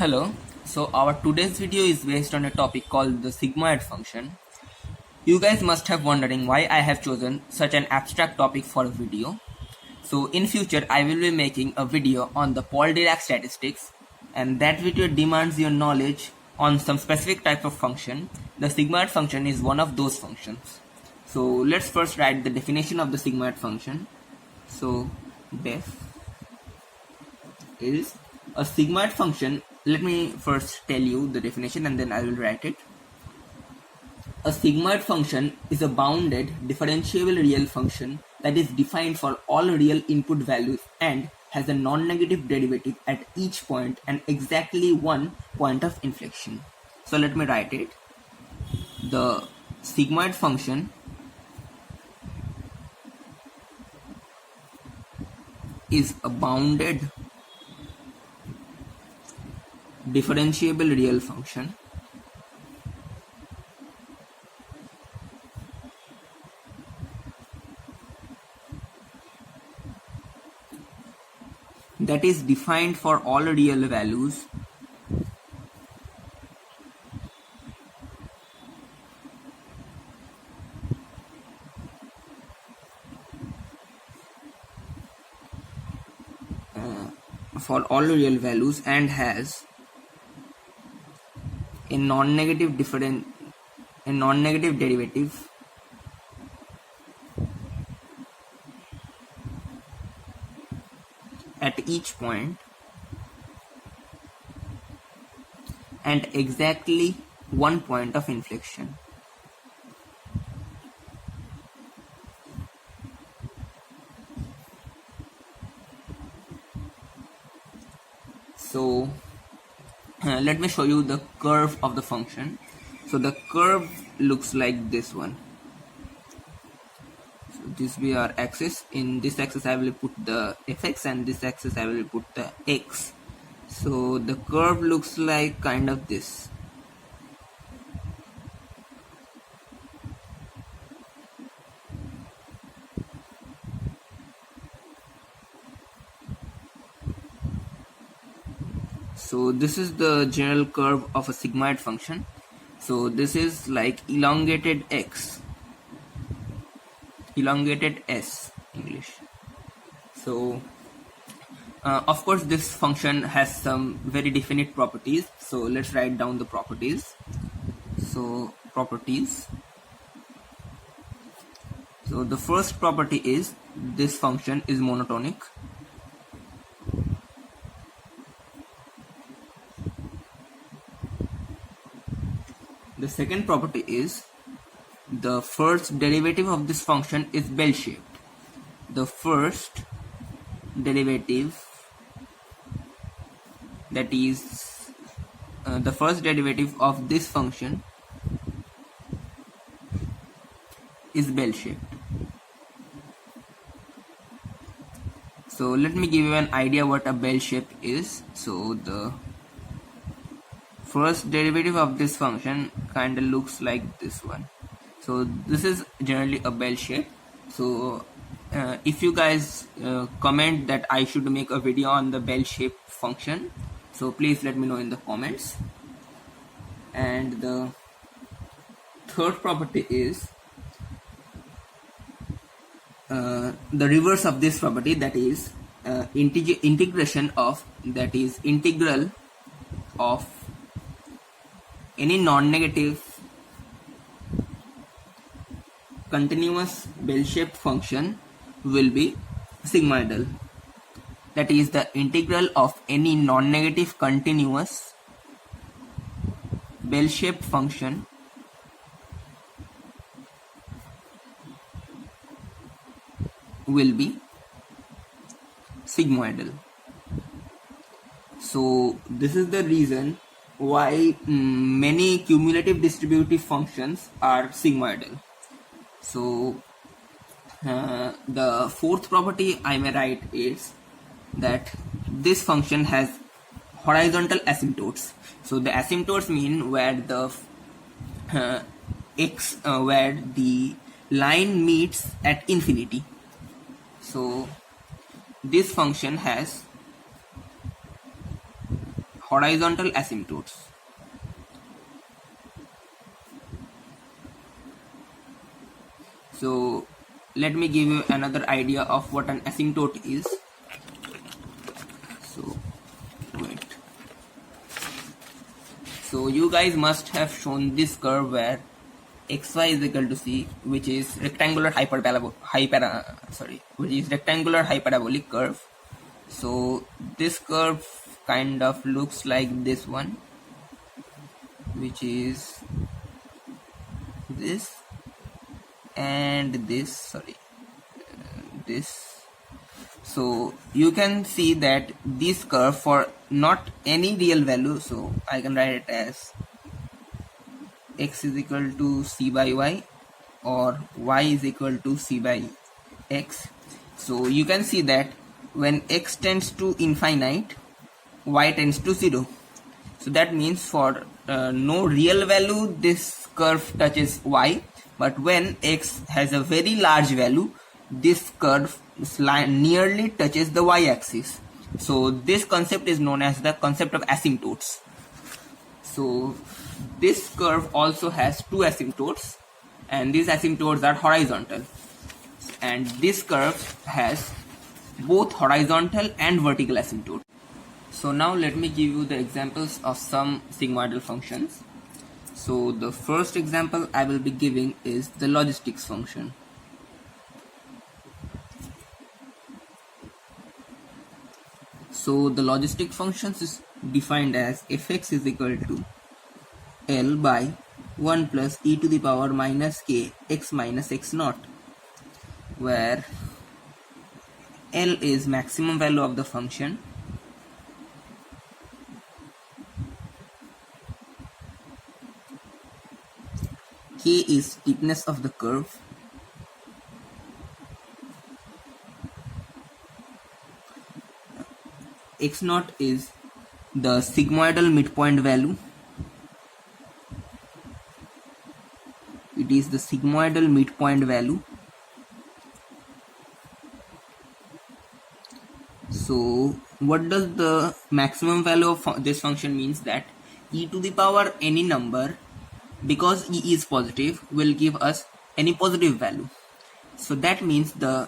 Hello. So our today's video is based on a topic called the sigmoid function. You guys must have wondering why I have chosen such an abstract topic for a video. So in future I will be making a video on the Paul Dirac statistics, and that video demands your knowledge on some specific type of function. The sigmoid function is one of those functions. So let's first write the definition of the sigmoid function. So def is a sigmoid function. Let me first tell you the definition and then I will write it. A sigmoid function is a bounded differentiable real function that is defined for all real input values and has a non-negative derivative at each point and exactly one point of inflection. So let me write it. The sigmoid function is a bounded differentiable real function that is defined for all real values and has a non-negative derivative at each point and exactly one point of inflection. So let me show you the curve of the function. So the curve looks like this one. So this be our axis. In this axis I will put the fx and this axis I will put the x. So the curve looks like kind of this. So this is the general curve of a sigmoid function. So this is like elongated x, elongated s English. So of course this function has some very definite properties. So let's write down the properties. So properties. So the first property is this function is monotonic. The second property is the first derivative of this function is bell-shaped. The first derivative, that is the first derivative of this function is bell-shaped. So let me give you an idea what a bell shape is. So the first derivative of this function kind of looks like this one. So this is generally a bell shape. So if you guys comment that I should make a video on the bell shape function, so please let me know in the comments. And the third property is the reverse of this property, that is integral of any non-negative continuous bell-shaped function will be sigmoidal. That is, the integral of any non-negative continuous bell-shaped function will be sigmoidal. So this is the reason why many cumulative distributive functions are sigmoidal. So the fourth property I may write is that this function has horizontal asymptotes. So the asymptotes mean where the where the line meets at infinity. So this function has horizontal asymptotes. So let me give you another idea of what an asymptote is. So wait. So you guys must have shown this curve where xy is equal to c, which is rectangular hyperabolic curve. So this curve kind of looks like this one, which is this and this. So you can see that this curve for not any real value, so I can write it as x is equal to c by y or y is equal to c by x. So you can see that when x tends to infinite, y tends to 0. So that means for no real value this curve touches y, but when x has a very large value, this curve nearly touches the y-axis. So this concept is known as the concept of asymptotes. So this curve also has two asymptotes, and these asymptotes are horizontal, and this curve has both horizontal and vertical asymptotes. So now let me give you the examples of some sigmoidal functions. So the first example I will be giving is the logistics function. So the logistic functions is defined as fx is equal to L by 1 plus e to the power minus k x minus x naught, where L is maximum value of the function, k is steepness of the curve, x naught is the sigmoidal midpoint value. It is the sigmoidal midpoint value. So what does the maximum value of this function means? That e to the power any number, because e is positive, will give us any positive value. So that means the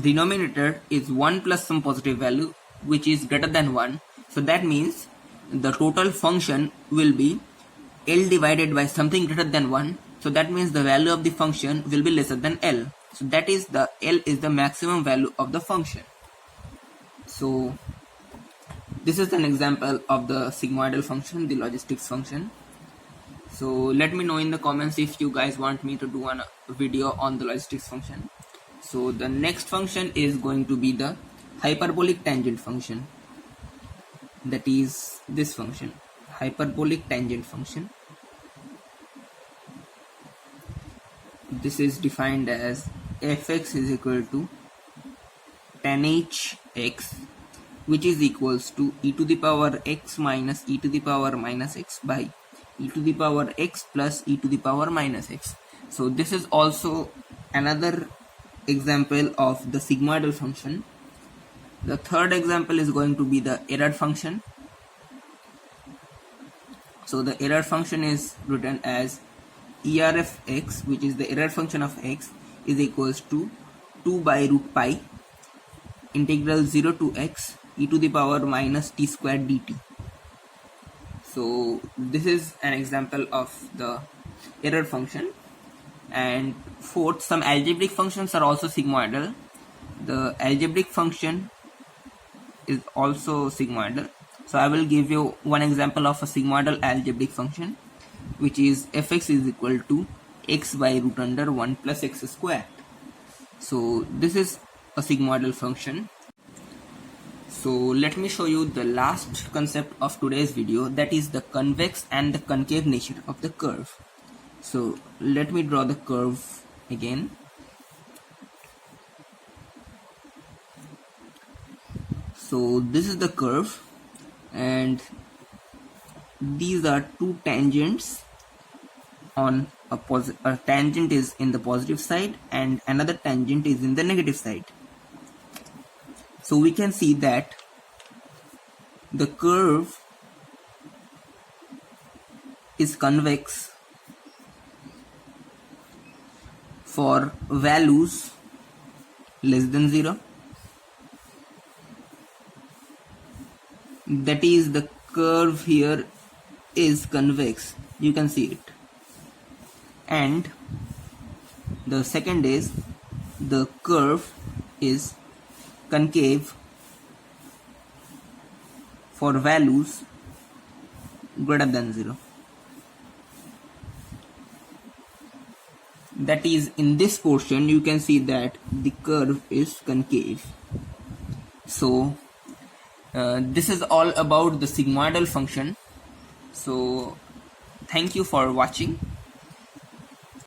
denominator is 1 plus some positive value which is greater than 1. So that means the total function will be L divided by something greater than 1. So that means the value of the function will be lesser than L. So that is the L is the maximum value of the function. So this is an example of the sigmoidal function, the logistics function. So let me know in the comments if you guys want me to do a video on the logistics function. So the next function is going to be the hyperbolic tangent function. That is this function, hyperbolic tangent function. This is defined as fx is equal to tan h x, which is equals to e to the power x minus e to the power minus x by e to the power x plus e to the power minus x. So this is also another example of the sigmoidal function. The third example is going to be the error function. So the error function is written as ERFX, which is the error function of x, is equals to 2 by root pi integral 0 to x e to the power minus t squared dt. So this is an example of the error function. And fourth, some algebraic functions are also sigmoidal. The algebraic function is also sigmoidal. So I will give you one example of a sigmoidal algebraic function, which is fx is equal to x by root under 1 plus x squared. So this is a sigmoidal function. So let me show you the last concept of today's video, that is the convex and the concave nature of the curve. So let me draw the curve again. So this is the curve, and these are two tangents. On a tangent is in the positive side and another tangent is in the negative side. So we can see that the curve is convex for values less than 0. That is, the curve here is convex, you can see it. And the second is the curve is concave for values greater than 0. That is, in this portion you can see that the curve is concave. So this is all about the sigmoidal function. So thank you for watching.